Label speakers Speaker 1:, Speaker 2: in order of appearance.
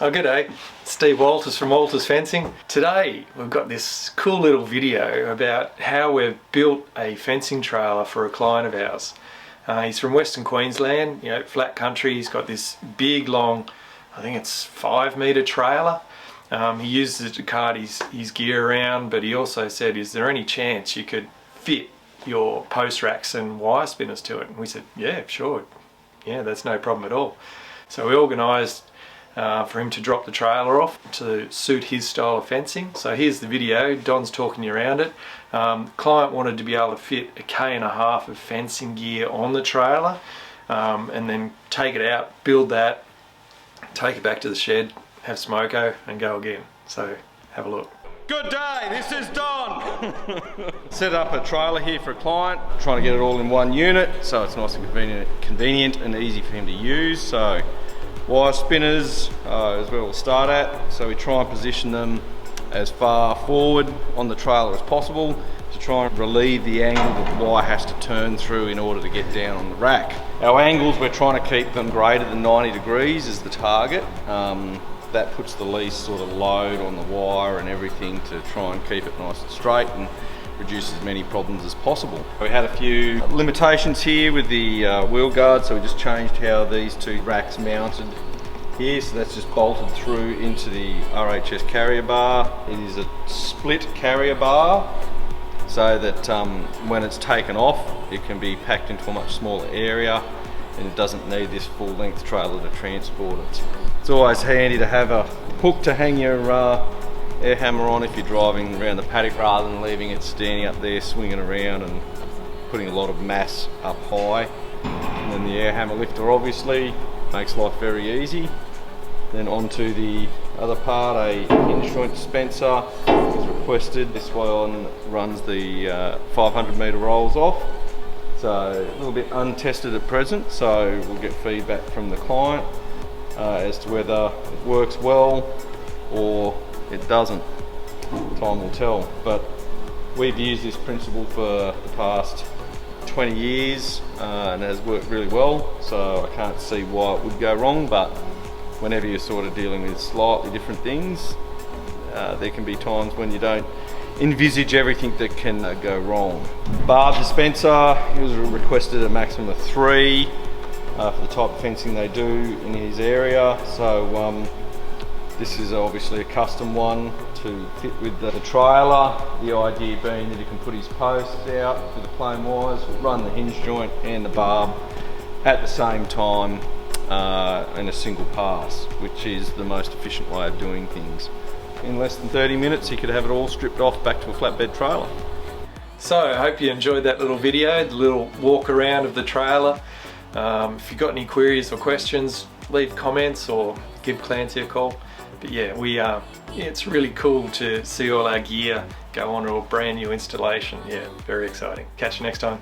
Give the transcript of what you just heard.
Speaker 1: Oh, g'day. Steve Walters from Walters Fencing. Today we've got this cool little video about how we've built a fencing trailer for a client of ours. He's from Western Queensland, flat country. He's got this big, long, I think it's 5-metre trailer. He uses it to cart his gear around, but he also said, is there any chance you could fit your post racks and wire spinners to it? And we said, yeah, sure. Yeah, that's no problem at all. So we organised for him to drop the trailer off to suit his style of fencing. So here's the video. Don's talking you around it. Client wanted to be able to fit 1.5 k's of fencing gear on the trailer, and then take it out, build that, take it back to the shed, have smoko and go again. So have a look.
Speaker 2: Good day, this is Don. Set up a trailer here for a client, trying to get it all in one unit so it's nice and convenient and easy for him to use. So wire spinners is where we'll start at. So we try and position them as far forward on the trailer as possible to try and relieve the angle that the wire has to turn through in order to get down on the rack. Our angles, we're trying to keep them greater than 90 degrees is the target. That puts the least sort of load on the wire and everything to try and keep it nice and straight and reduce as many problems as possible. We had a few limitations here with the wheel guard, so we just changed how these two racks mounted here. So that's just bolted through into the RHS carrier bar. It is a split carrier bar so that when it's taken off it can be packed into a much smaller area and it doesn't need this full length trailer to transport it. It's always handy to have a hook to hang your air hammer on if you're driving around the paddock rather than leaving it standing up there swinging around and putting a lot of mass up high. And then the air hammer lifter obviously makes life very easy. Then onto the other part, a hinge joint dispenser is requested. This one runs the 500 metre rolls off. So a little bit untested at present, so we'll get feedback from the client as to whether it works well or it doesn't. Time will tell, but we've used this principle for the past 20 years and it has worked really well, so I can't see why it would go wrong. But whenever you're sort of dealing with slightly different things, there can be times when you don't envisage everything that can go wrong. Barb dispenser, he was requested a maximum of 3 for the type of fencing they do in his area. So this is obviously a custom one to fit with the trailer. The idea being that he can put his posts out with the plain wires, run the hinge joint and the barb at the same time in a single pass, which is the most efficient way of doing things. In less than 30 minutes he could have it all stripped off back to a flatbed trailer.
Speaker 1: So I hope you enjoyed that little video, the little walk around of the trailer. If you've got any queries or questions, leave comments or give Clancy a call. But yeah, it's really cool to see all our gear go onto a brand new installation. Yeah, very exciting. Catch you next time.